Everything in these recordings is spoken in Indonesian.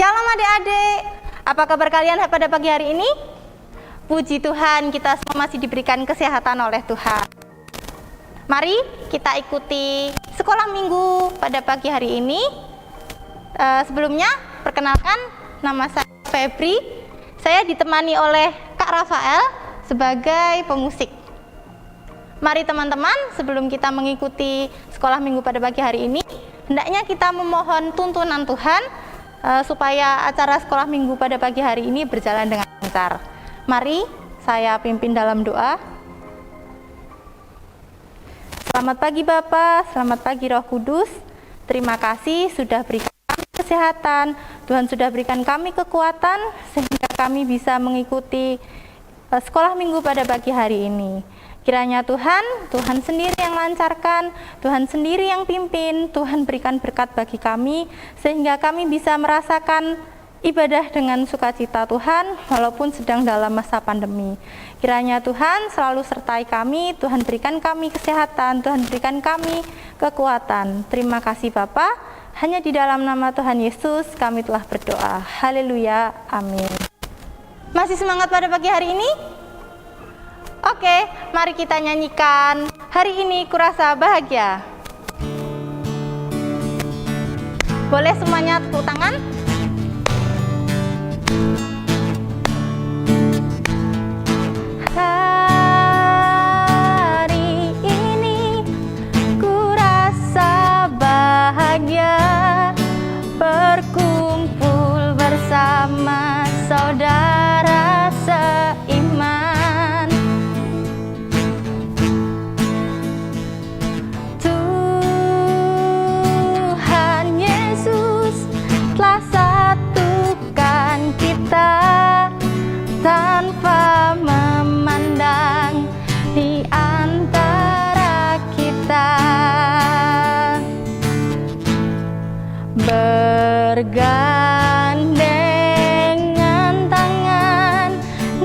Shalom adik-adik, apa kabar kalian pada pagi hari ini? Puji Tuhan, kita semua masih diberikan kesehatan oleh Tuhan. Mari kita ikuti sekolah minggu pada pagi hari ini. Sebelumnya, perkenalkan, nama saya Febri. Saya ditemani oleh Kak Rafael sebagai pemusik. Mari teman-teman, sebelum kita mengikuti sekolah minggu pada pagi hari ini, hendaknya kita memohon tuntunan Tuhan supaya acara sekolah minggu pada pagi hari ini berjalan dengan lancar. Mari saya pimpin dalam doa. Selamat pagi Bapa, selamat pagi Roh Kudus. Terima kasih sudah berikan kami kesehatan. Tuhan sudah berikan kami kekuatan sehingga kami bisa mengikuti sekolah minggu pada pagi hari ini. Kiranya Tuhan sendiri yang lancarkan, Tuhan sendiri yang pimpin, Tuhan berikan berkat bagi kami, sehingga kami bisa merasakan ibadah dengan sukacita Tuhan, walaupun sedang dalam masa pandemi. Kiranya Tuhan selalu sertai kami, Tuhan berikan kami kesehatan, Tuhan berikan kami kekuatan. Terima kasih Bapa, hanya di dalam nama Tuhan Yesus kami telah berdoa. Haleluya, amin. Masih semangat pada pagi hari ini? Oke, mari kita nyanyikan Hari Ini Kurasa Bahagia. Boleh semuanya tepuk tangan? Hari ini kurasa bahagia, berkumpul bersama saudara seiman. Tanpa memandang di antara kita, bergandengan tangan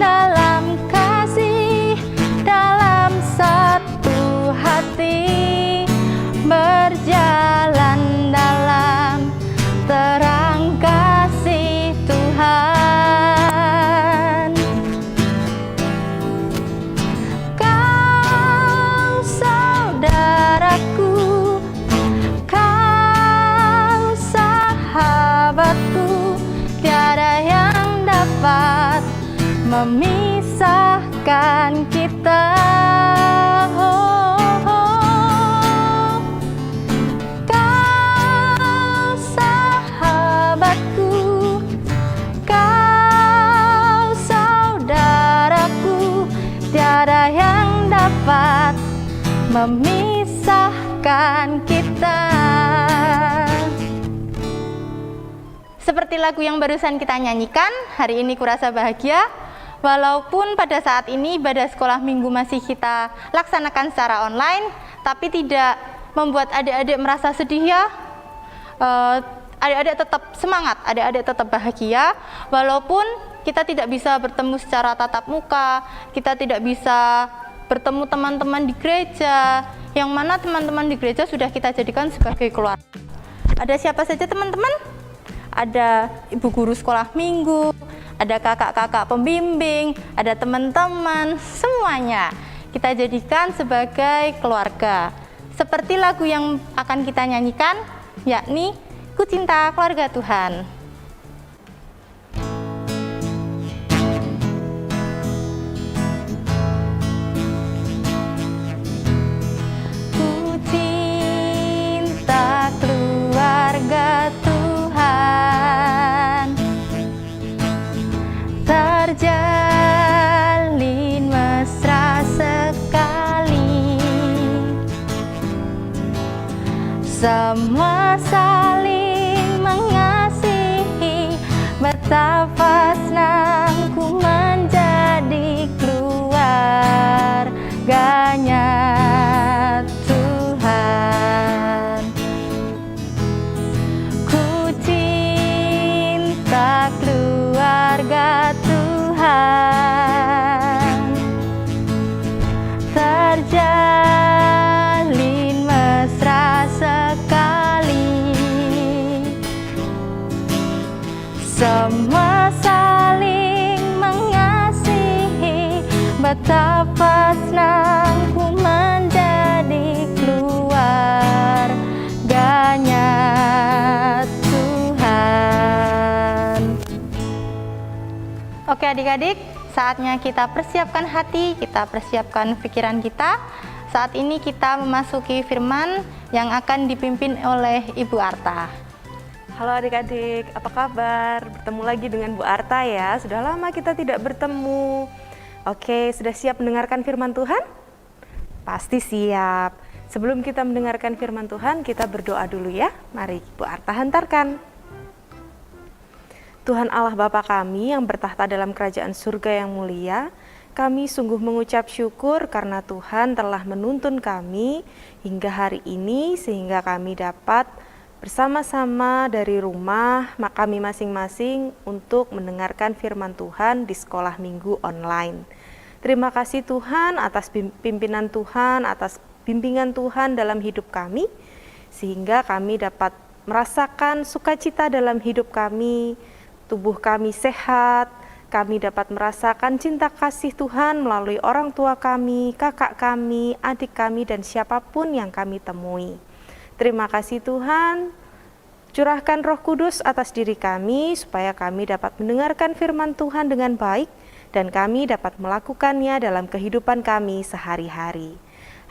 dalam kasih, dalam satu hati, berjalan dalam terang kasih Tuhan. Tiada yang dapat memisahkan kita. Kau sahabatku, kau saudaraku, tiada yang dapat memisahkan kita. Seperti lagu yang barusan kita nyanyikan, Hari Ini Kurasa Bahagia. Walaupun pada saat ini ibadah sekolah minggu masih kita laksanakan secara online, tapi tidak membuat adik-adik merasa sedih ya. Adik-adik tetap semangat, adik-adik tetap bahagia. Walaupun kita tidak bisa bertemu secara tatap muka, kita tidak bisa bertemu teman-teman di gereja, yang mana teman-teman di gereja sudah kita jadikan sebagai keluarga. Ada siapa saja teman-teman? Ada ibu guru sekolah minggu, ada kakak-kakak pembimbing, ada teman-teman, semuanya kita jadikan sebagai keluarga. Seperti lagu yang akan kita nyanyikan, yakni Ku Cinta Keluarga Tuhan. Ku cinta keluarga Tuhan, terjalin mesra sekali, semua saling mengasihi. Betapa senangku menjadi keluarganya Tuhan. Ku cinta keluarga Tuhan, terjalin mesra sekali, sama saling mengasihi. Betapa senangku menjadi keluarganya Tuhan. Oke adik-adik, saatnya kita persiapkan hati, kita persiapkan pikiran kita. Saat ini kita memasuki firman yang akan dipimpin oleh Ibu Arta. Halo adik-adik, apa kabar? Bertemu lagi dengan Bu Arta ya. Sudah lama kita tidak bertemu. Oke, sudah siap mendengarkan firman Tuhan? Pasti siap. Sebelum kita mendengarkan firman Tuhan, kita berdoa dulu ya. Mari Bu Arta hantarkan. Tuhan Allah Bapa kami yang bertahta dalam kerajaan surga yang mulia, kami sungguh mengucap syukur karena Tuhan telah menuntun kami hingga hari ini sehingga kami dapat bersama-sama dari rumah kami masing-masing untuk mendengarkan firman Tuhan di sekolah minggu online. Terima kasih Tuhan atas pimpinan Tuhan, atas bimbingan Tuhan dalam hidup kami, sehingga kami dapat merasakan sukacita dalam hidup kami, tubuh kami sehat, kami dapat merasakan cinta kasih Tuhan melalui orang tua kami, kakak kami, adik kami, dan siapapun yang kami temui. Terima kasih Tuhan, curahkan Roh Kudus atas diri kami supaya kami dapat mendengarkan firman Tuhan dengan baik dan kami dapat melakukannya dalam kehidupan kami sehari-hari.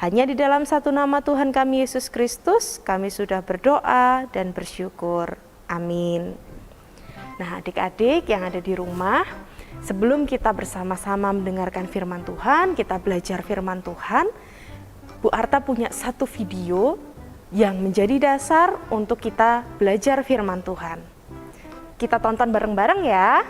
Hanya di dalam satu nama Tuhan kami Yesus Kristus, kami sudah berdoa dan bersyukur. Amin. Nah adik-adik yang ada di rumah, sebelum kita bersama-sama mendengarkan firman Tuhan, kita belajar firman Tuhan, Bu Arta punya satu video yang menjadi dasar untuk kita belajar firman Tuhan. Kita tonton bareng-bareng ya.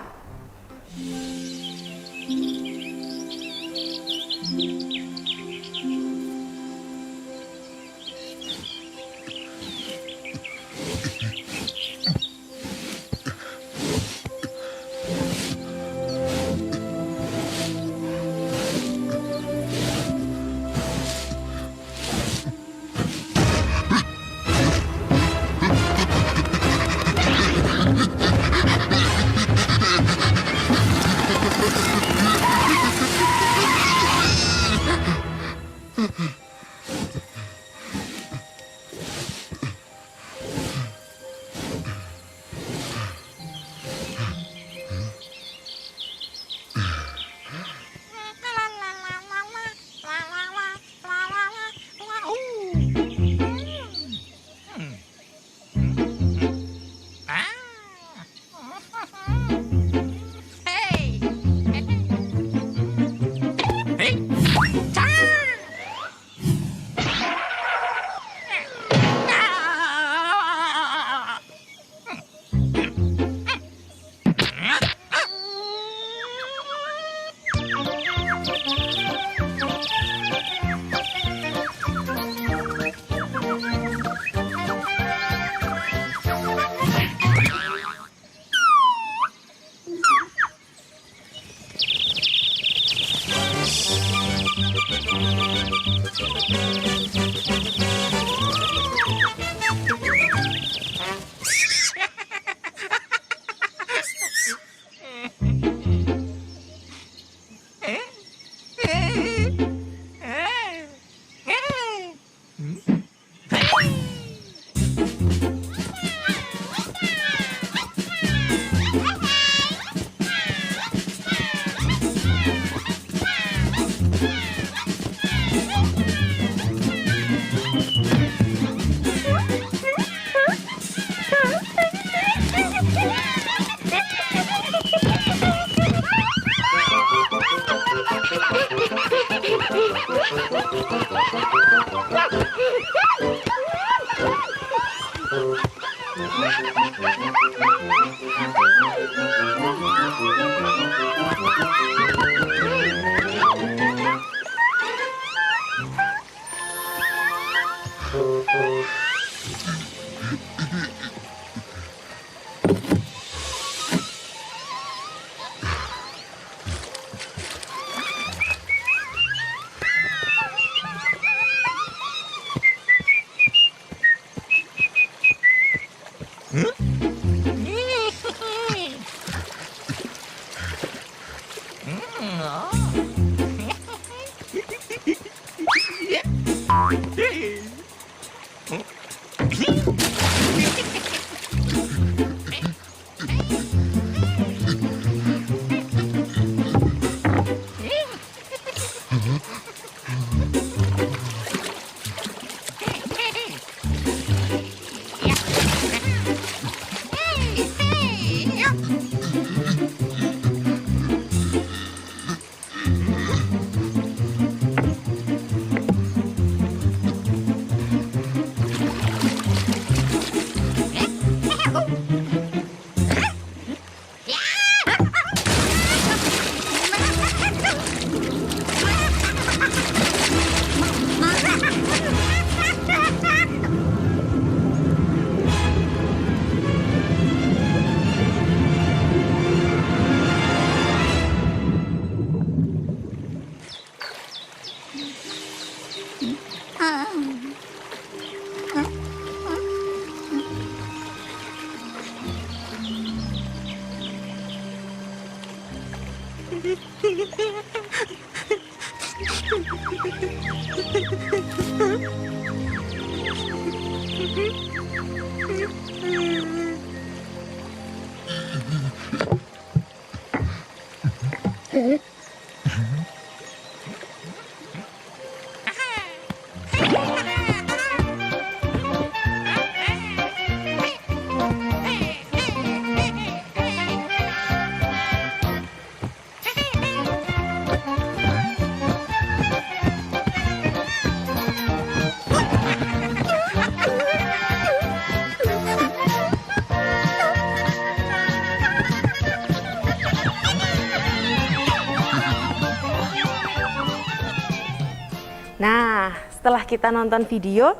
Nah, setelah kita nonton video,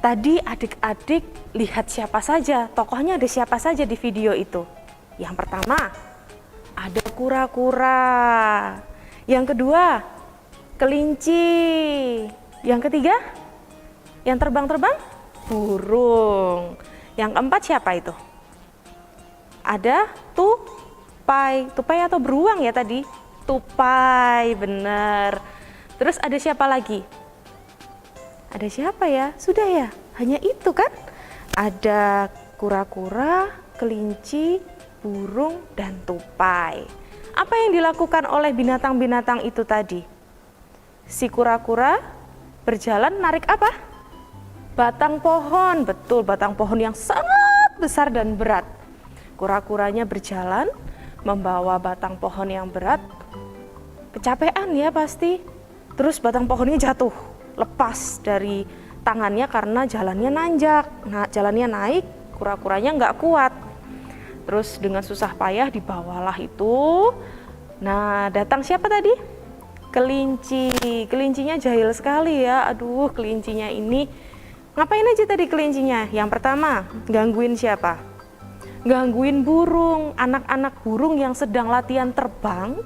tadi adik-adik lihat siapa saja, tokohnya ada siapa saja di video itu. Yang pertama, ada kura-kura. Yang kedua, kelinci. Yang ketiga, yang terbang-terbang, burung. Yang keempat siapa itu? Ada tupai. Tupai atau beruang ya tadi? Tupai, bener. Terus ada siapa lagi? Ada siapa ya? Sudah ya? Hanya itu kan? Ada kura-kura, kelinci, burung, dan tupai. Apa yang dilakukan oleh binatang-binatang itu tadi? Si kura-kura berjalan narik apa? Batang pohon. Betul, batang pohon yang sangat besar dan berat. Kura-kuranya berjalan membawa batang pohon yang berat. Kecapean ya pasti. Terus batang pohonnya jatuh, lepas dari tangannya karena jalannya nanjak. Nah, jalannya naik, kura-kuranya nggak kuat. Terus dengan susah payah dibawalah itu. Nah, datang siapa tadi? Kelinci. Kelincinya jahil sekali ya. Aduh, kelincinya ini ngapain aja tadi kelincinya? Yang pertama, gangguin siapa? Gangguin burung, anak-anak burung yang sedang latihan terbang.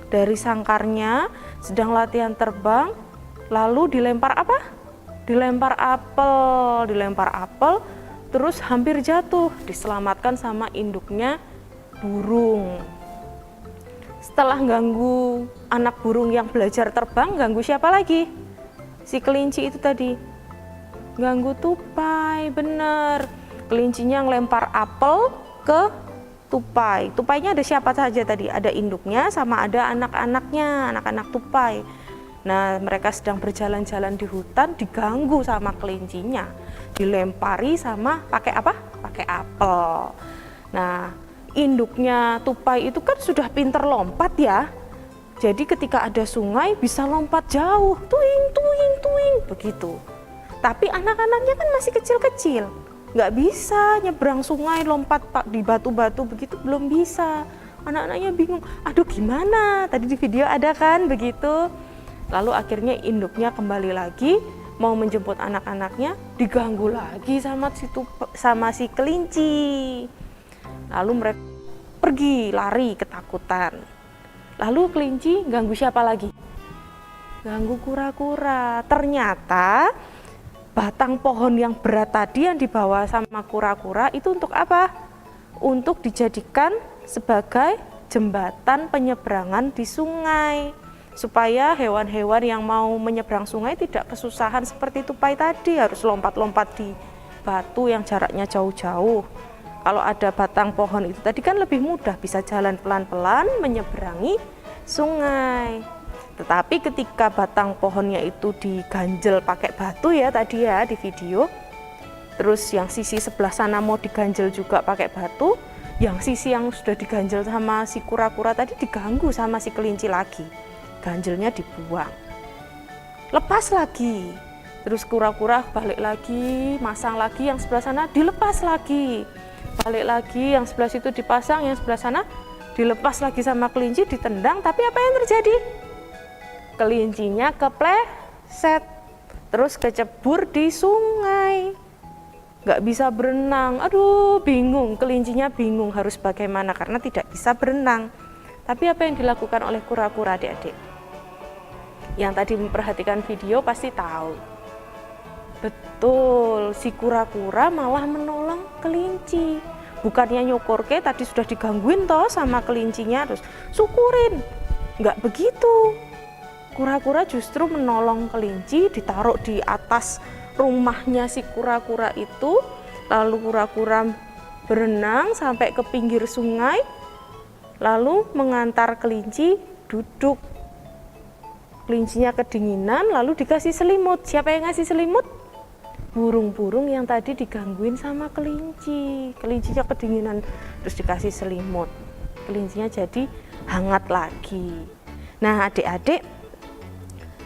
Dari sangkarnya sedang latihan terbang, lalu dilempar apa? Dilempar apel, terus hampir jatuh, diselamatkan sama induknya burung. Setelah ganggu anak burung yang belajar terbang, ganggu siapa lagi? Si kelinci itu tadi, ganggu tupai, bener. Kelincinya ngelempar apel ke tupai. Tupainya ada siapa saja tadi? Ada induknya sama ada anak-anaknya, anak-anak tupai. Nah, mereka sedang berjalan-jalan di hutan, diganggu sama kelincinya. Dilempari sama pakai apa? Pakai apel. Nah, induknya tupai itu kan sudah pinter lompat ya. Jadi ketika ada sungai bisa lompat jauh, tuing, tuing, tuing, begitu. Tapi anak-anaknya kan masih kecil-kecil. Nggak bisa nyebrang sungai lompat di batu-batu begitu, belum bisa. Anak-anaknya bingung, aduh gimana, tadi di video ada kan begitu. Lalu akhirnya induknya kembali lagi mau menjemput anak-anaknya, diganggu lagi sama si kelinci. Lalu mereka pergi lari ketakutan. Lalu kelinci ganggu siapa lagi? Ganggu kura-kura. Ternyata batang pohon yang berat tadi yang dibawa sama kura-kura itu untuk apa? Untuk dijadikan sebagai jembatan penyeberangan di sungai, supaya hewan-hewan yang mau menyeberang sungai tidak kesusahan seperti tupai tadi, harus lompat-lompat di batu yang jaraknya jauh-jauh. Kalau ada batang pohon itu tadi kan lebih mudah, bisa jalan pelan-pelan menyeberangi sungai. Tetapi ketika batang pohonnya itu diganjel pakai batu ya tadi ya di video, terus yang sisi sebelah sana mau diganjel juga pakai batu, yang sisi yang sudah diganjel sama si kura-kura tadi diganggu sama si kelinci lagi. Ganjelnya dibuang, lepas lagi, terus kura-kura balik lagi, masang lagi, yang sebelah sana dilepas lagi, balik lagi, yang sebelah situ dipasang, yang sebelah sana dilepas lagi sama kelinci, ditendang. Tapi apa yang terjadi? Kelincinya kepleset, terus kecebur di sungai, nggak bisa berenang. Aduh, bingung, kelincinya bingung harus bagaimana karena tidak bisa berenang. Tapi apa yang dilakukan oleh kura-kura, adik-adik? Yang tadi memperhatikan video pasti tahu. Betul, si kura-kura malah menolong kelinci. Bukannya nyokorke, tadi sudah digangguin toh sama kelincinya, terus syukurin. Nggak begitu. Kura-kura justru menolong kelinci, ditaruh di atas rumahnya si kura-kura itu. Lalu kura-kura berenang sampai ke pinggir sungai, lalu mengantar kelinci duduk. Kelincinya kedinginan, lalu dikasih selimut. Siapa yang ngasih selimut? Burung-burung yang tadi digangguin sama kelinci. Kelincinya kedinginan, terus dikasih selimut. Kelincinya jadi hangat lagi. Nah, adik-adik,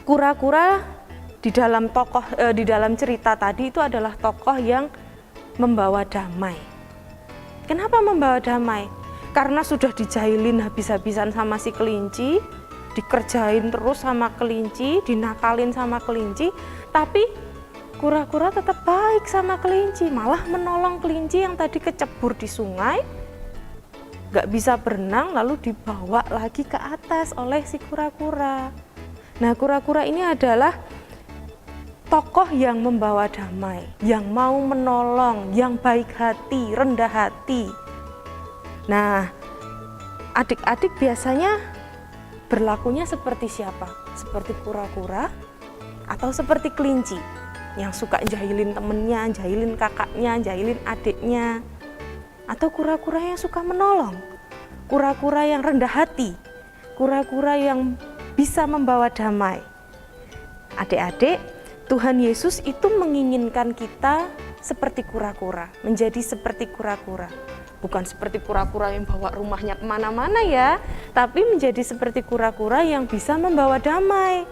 kura-kura di dalam cerita tadi itu adalah tokoh yang membawa damai. Kenapa membawa damai? Karena sudah dijailin habis-habisan sama si kelinci, dikerjain terus sama kelinci, dinakalin sama kelinci, tapi kura-kura tetap baik sama kelinci, malah menolong kelinci yang tadi kecebur di sungai, gak bisa berenang, lalu dibawa lagi ke atas oleh si kura-kura. Nah, kura-kura ini adalah tokoh yang membawa damai, yang mau menolong, yang baik hati, rendah hati. Nah, adik-adik biasanya berlakunya seperti siapa? Seperti kura-kura atau seperti kelinci yang suka jahilin temennya, jahilin kakaknya, jahilin adiknya? Atau kura-kura yang suka menolong? Kura-kura yang rendah hati? Kura-kura yang bisa membawa damai? Adik-adik, Tuhan Yesus itu menginginkan kita seperti kura-kura, menjadi seperti kura-kura. Bukan seperti kura-kura yang bawa rumahnya kemana-mana ya, tapi menjadi seperti kura-kura yang bisa membawa damai,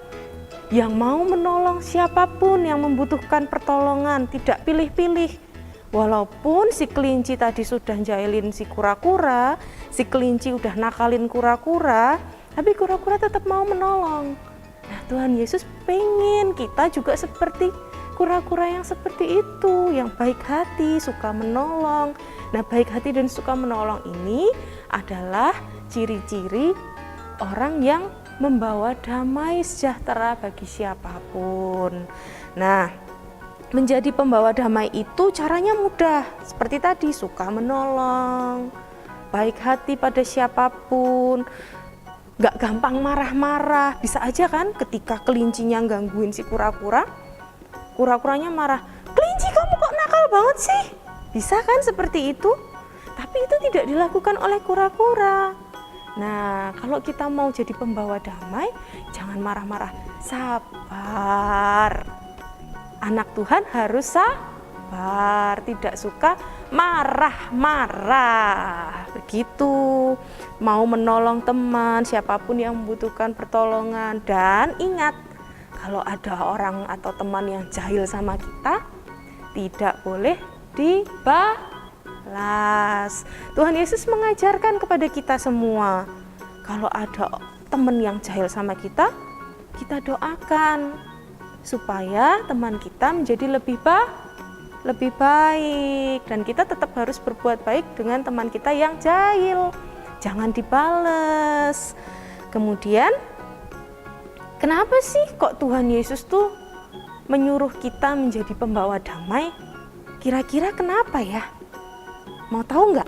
yang mau menolong siapapun yang membutuhkan pertolongan, tidak pilih-pilih. Walaupun si kelinci tadi sudah jahilin si kura-kura, si kelinci udah nakalin kura-kura, tapi kura-kura tetap mau menolong. Nah, Tuhan Yesus pengen kita juga seperti kura-kura yang seperti itu, yang baik hati, suka menolong. Nah, baik hati dan suka menolong ini adalah ciri-ciri orang yang membawa damai sejahtera bagi siapapun. Nah, menjadi pembawa damai itu caranya mudah. Seperti tadi, suka menolong, baik hati pada siapapun, gak gampang marah-marah. Bisa aja kan ketika kelincinya gangguin si kura-kura, kura-kuranya marah, "Kelinci, kamu kok nakal banget sih?" Bisa kan seperti itu? Tapi itu tidak dilakukan oleh kura-kura. Nah, kalau kita mau jadi pembawa damai, jangan marah-marah, sabar. Anak Tuhan harus sabar, tidak suka marah-marah. Begitu, mau menolong teman, siapapun yang membutuhkan pertolongan. Dan ingat, kalau ada orang atau teman yang jahil sama kita, tidak boleh dibalas. Tuhan Yesus mengajarkan kepada kita semua, kalau ada teman yang jahil sama kita, kita doakan supaya teman kita menjadi lebih baik, dan kita tetap harus berbuat baik dengan teman kita yang jahil, jangan dibales. Kemudian, kenapa sih kok Tuhan Yesus tuh menyuruh kita menjadi pembawa damai? Kira-kira kenapa ya? Mau tahu nggak?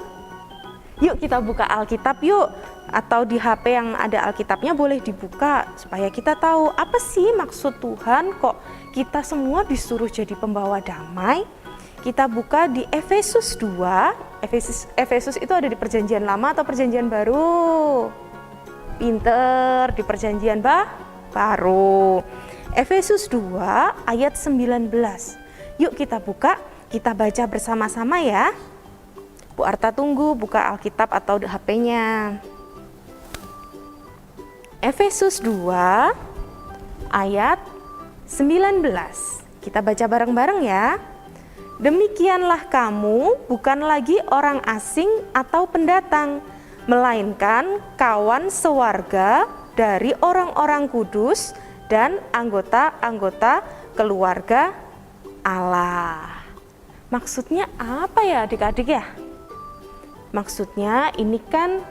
Yuk kita buka Alkitab yuk, atau di HP yang ada Alkitabnya boleh dibuka supaya kita tahu apa sih maksud Tuhan kok kita semua disuruh jadi pembawa damai. Kita buka di Efesus 2. Efesus itu ada di Perjanjian Lama atau Perjanjian Baru? Pinter, di Perjanjian Baru. Efesus 2 ayat 19. Yuk kita buka, kita baca bersama-sama ya. Bu Arta tunggu buka Alkitab atau HP-nya. Efesus 2 ayat 19. Kita baca bareng-bareng ya. Demikianlah kamu bukan lagi orang asing atau pendatang, melainkan kawan sewarga dari orang-orang kudus dan anggota-anggota keluarga Allah. Maksudnya apa ya adik-adik ya? Maksudnya ini kan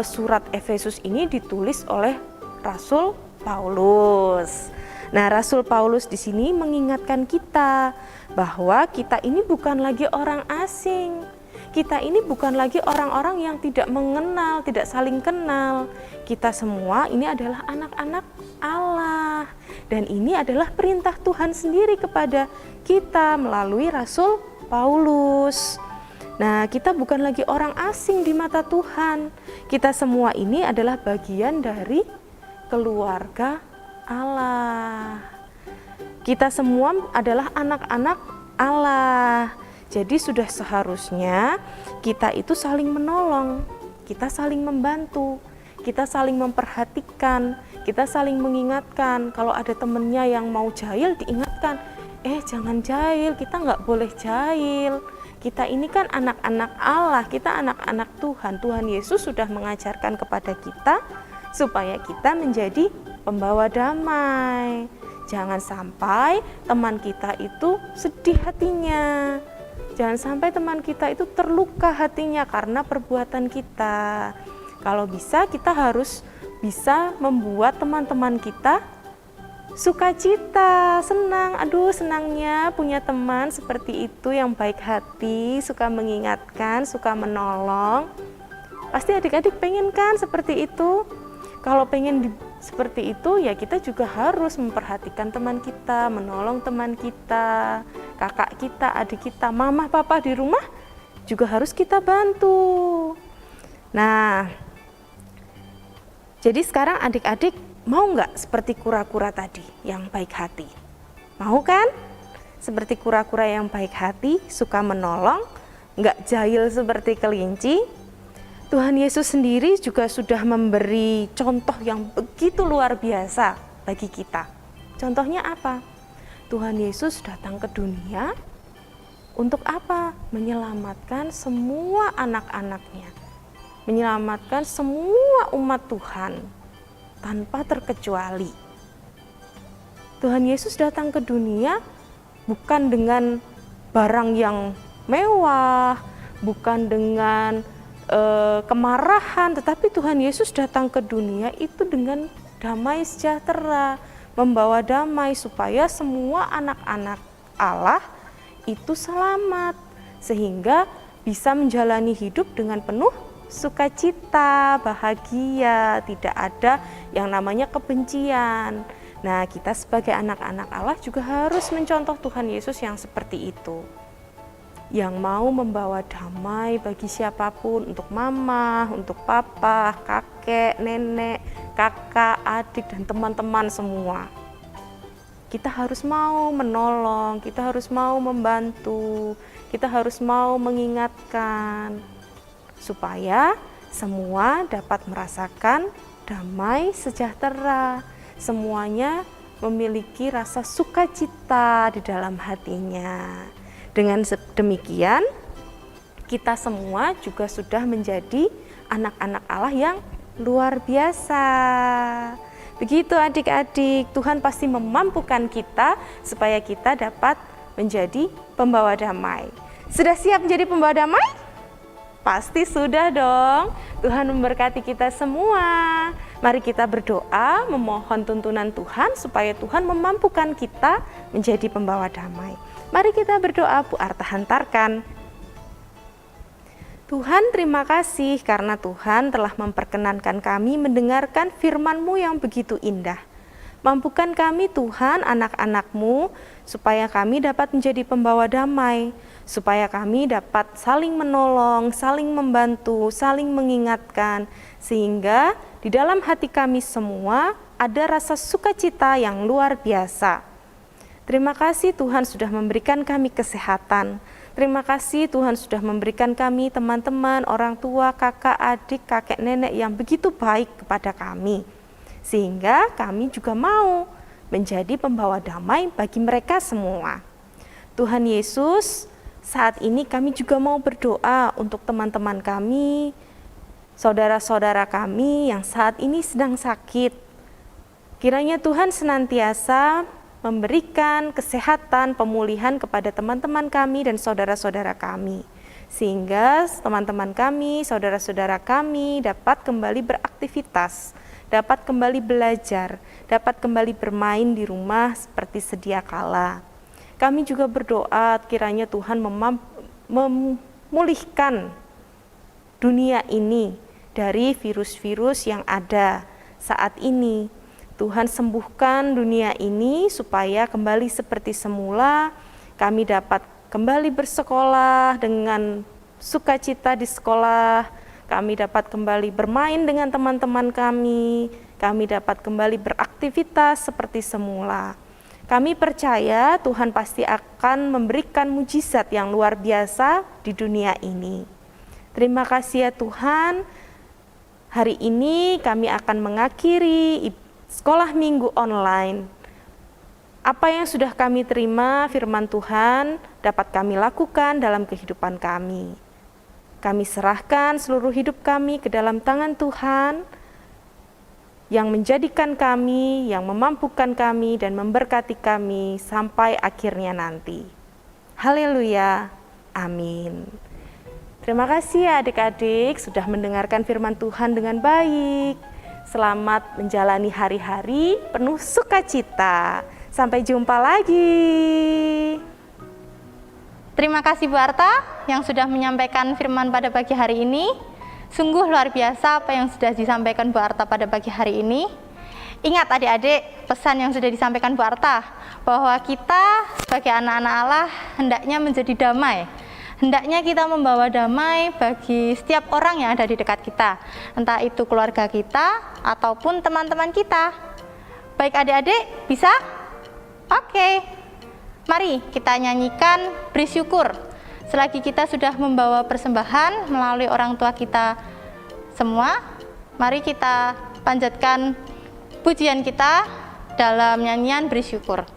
surat Efesus ini ditulis oleh Rasul Paulus. Nah, Rasul Paulus di sini mengingatkan kita bahwa kita ini bukan lagi orang asing. Kita ini bukan lagi orang-orang yang tidak mengenal, tidak saling kenal. Kita semua ini adalah anak-anak Allah. Dan ini adalah perintah Tuhan sendiri kepada kita melalui Rasul Paulus. Nah, kita bukan lagi orang asing di mata Tuhan. Kita semua ini adalah bagian dari keluarga Allah. Kita semua adalah anak-anak Allah. Jadi sudah seharusnya kita itu saling menolong, kita saling membantu, kita saling memperhatikan, kita saling mengingatkan. Kalau ada temennya yang mau jahil, diingatkan, jangan jahil, kita nggak boleh jahil. Kita ini kan anak-anak Allah, kita anak-anak Tuhan. Tuhan Yesus sudah mengajarkan kepada kita supaya kita menjadi pembawa damai. Jangan sampai teman kita itu sedih hatinya. Jangan sampai teman kita itu terluka hatinya karena perbuatan kita. Kalau bisa, kita harus bisa membuat teman-teman kita sukacita, senang. Aduh, senangnya punya teman seperti itu yang baik hati, suka mengingatkan, suka menolong. Pasti adik-adik pengen kan seperti itu? Kalau pengen seperti itu, ya kita juga harus memperhatikan teman kita, menolong teman kita, kakak kita, adik kita, mama, papa di rumah juga harus kita bantu. Nah, jadi sekarang adik-adik mau nggak seperti kura-kura tadi yang baik hati? Mau kan? Seperti kura-kura yang baik hati, suka menolong, nggak jahil seperti kelinci. Tuhan Yesus sendiri juga sudah memberi contoh yang begitu luar biasa bagi kita. Contohnya apa? Tuhan Yesus datang ke dunia untuk apa? Menyelamatkan semua anak-anaknya, menyelamatkan semua umat Tuhan tanpa terkecuali. Tuhan Yesus datang ke dunia bukan dengan barang yang mewah, bukan dengan kemarahan, tetapi Tuhan Yesus datang ke dunia itu dengan damai sejahtera, membawa damai supaya semua anak-anak Allah itu selamat, sehingga bisa menjalani hidup dengan penuh sukacita, bahagia, tidak ada yang namanya kebencian. Nah, kita sebagai anak-anak Allah juga harus mencontoh Tuhan Yesus yang seperti itu, yang mau membawa damai bagi siapapun, untuk mama, untuk papa, kakek, nenek, kakak, adik, dan teman-teman semua. Kita harus mau menolong, kita harus mau membantu, kita harus mau mengingatkan, supaya semua dapat merasakan damai sejahtera, semuanya memiliki rasa sukacita di dalam hatinya. Dengan demikian, kita semua juga sudah menjadi anak-anak Allah yang luar biasa. Begitu adik-adik, Tuhan pasti memampukan kita supaya kita dapat menjadi pembawa damai. Sudah siap menjadi pembawa damai? Pasti sudah dong. Tuhan memberkati kita semua. Mari kita berdoa, memohon tuntunan Tuhan supaya Tuhan memampukan kita menjadi pembawa damai. Mari kita berdoa, Bu Arta hantarkan. Tuhan, terima kasih karena Tuhan telah memperkenankan kami mendengarkan firman-Mu yang begitu indah. Mampukan kami Tuhan, anak-anak-Mu, supaya kami dapat menjadi pembawa damai, supaya kami dapat saling menolong, saling membantu, saling mengingatkan, sehingga di dalam hati kami semua ada rasa sukacita yang luar biasa. Terima kasih Tuhan sudah memberikan kami kesehatan. Terima kasih Tuhan sudah memberikan kami teman-teman, orang tua, kakak, adik, kakek, nenek yang begitu baik kepada kami. Sehingga kami juga mau menjadi pembawa damai bagi mereka semua. Tuhan Yesus, saat ini kami juga mau berdoa untuk teman-teman kami, saudara-saudara kami yang saat ini sedang sakit. Kiranya Tuhan senantiasa memberikan kesehatan, pemulihan kepada teman-teman kami dan saudara-saudara kami. Sehingga teman-teman kami, saudara-saudara kami dapat kembali beraktivitas, dapat kembali belajar, dapat kembali bermain di rumah seperti sedia kala. Kami juga berdoa kiranya Tuhan memulihkan dunia ini dari virus-virus yang ada saat ini. Tuhan sembuhkan dunia ini supaya kembali seperti semula, kami dapat kembali bersekolah dengan sukacita di sekolah, kami dapat kembali bermain dengan teman-teman kami dapat kembali beraktivitas seperti semula. Kami percaya Tuhan pasti akan memberikan mujizat yang luar biasa di dunia ini. Terima kasih ya Tuhan, hari ini kami akan mengakhiri sekolah minggu online. Apa yang sudah kami terima firman Tuhan dapat kami lakukan dalam kehidupan kami. Kami serahkan seluruh hidup kami ke dalam tangan Tuhan yang menjadikan kami, yang memampukan kami dan memberkati kami sampai akhirnya nanti. Haleluya, amin. Terima kasih ya adik-adik sudah mendengarkan firman Tuhan dengan baik. Selamat menjalani hari-hari penuh sukacita. Sampai jumpa lagi. Terima kasih Bu Arta yang sudah menyampaikan firman pada pagi hari ini. Sungguh luar biasa apa yang sudah disampaikan Bu Arta pada pagi hari ini. Ingat adik-adik pesan yang sudah disampaikan Bu Arta, bahwa kita sebagai anak-anak Allah hendaknya menjadi damai. Hendaknya kita membawa damai bagi setiap orang yang ada di dekat kita, entah itu keluarga kita ataupun teman-teman kita. Baik adik-adik, bisa? Oke, mari kita nyanyikan Beri Syukur. Selagi kita sudah membawa persembahan melalui orang tua kita semua, mari kita panjatkan pujian kita dalam nyanyian Beri Syukur.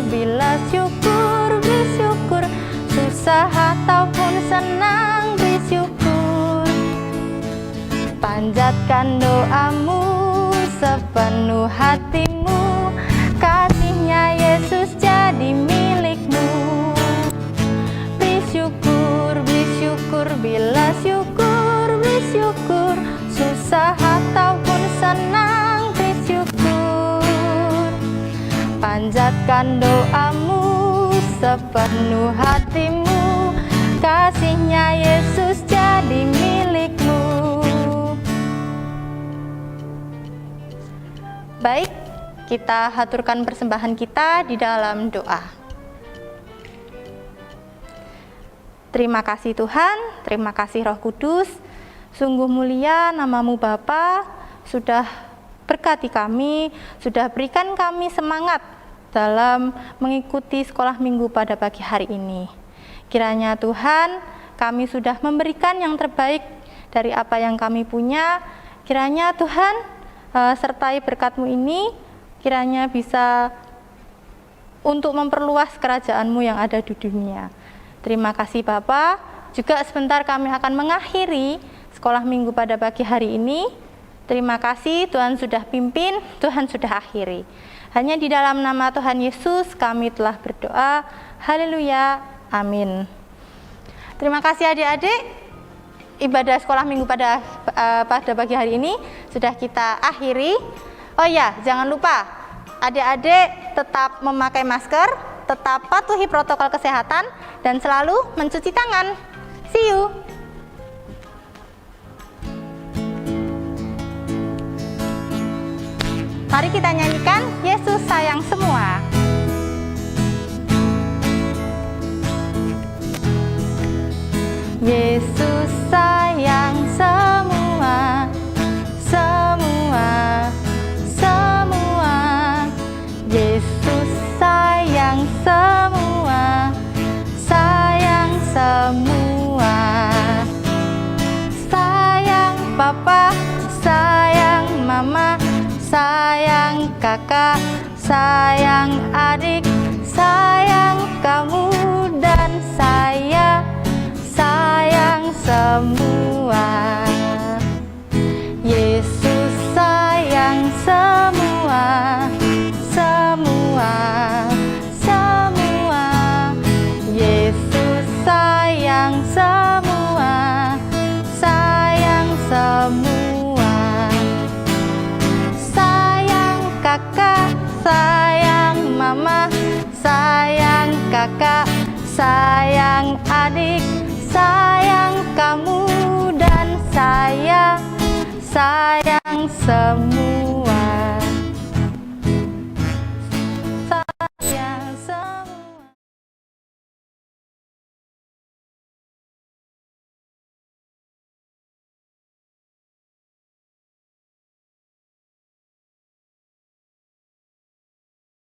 Bila syukur, beri syukur, susah ataupun senang, beri syukur. Panjatkan doamu sepenuh hatimu, kasihnya Yesus jadi milikmu. Beri syukur, bila syukur, beri syukur, susah ataupun senang, beri syukur. Panjatkan doamu sepenuh hatimu, kasihnya Yesus jadi milikmu. Baik, kita haturkan persembahan kita di dalam doa. Terima kasih Tuhan, terima kasih Roh Kudus. Sungguh mulia namamu Bapa, sudah berkati kami, sudah berikan kami semangat dalam mengikuti sekolah minggu pada pagi hari ini. Kiranya Tuhan, kami sudah memberikan yang terbaik dari apa yang kami punya. Kiranya Tuhan, sertai berkat-Mu ini, kiranya bisa untuk memperluas kerajaan-Mu yang ada di dunia. Terima kasih Bapa. Juga sebentar kami akan mengakhiri sekolah minggu pada pagi hari ini. Terima kasih Tuhan sudah pimpin, Tuhan sudah akhiri. Hanya di dalam nama Tuhan Yesus kami telah berdoa. Haleluya, amin. Terima kasih adik-adik. Ibadah sekolah minggu pada pagi hari ini sudah kita akhiri. Oh iya, jangan lupa adik-adik tetap memakai masker, tetap patuhi protokol kesehatan, dan selalu mencuci tangan. See you. Mari kita nyanyikan Yesus sayang semua. Yesus sayang semua, semua, semua. Yesus sayang semua, sayang semua. Sayang papa, sayang mama, sayang kakak, sayang adik, sayang kamu dan saya, sayang semua. Yesus sayang semua, semua, semua. Yesus sayang semua, sayang semua. Sayang kakak, sayang mama, sayang kakak, sayang adik, sayang kamu dan saya, sayang semua.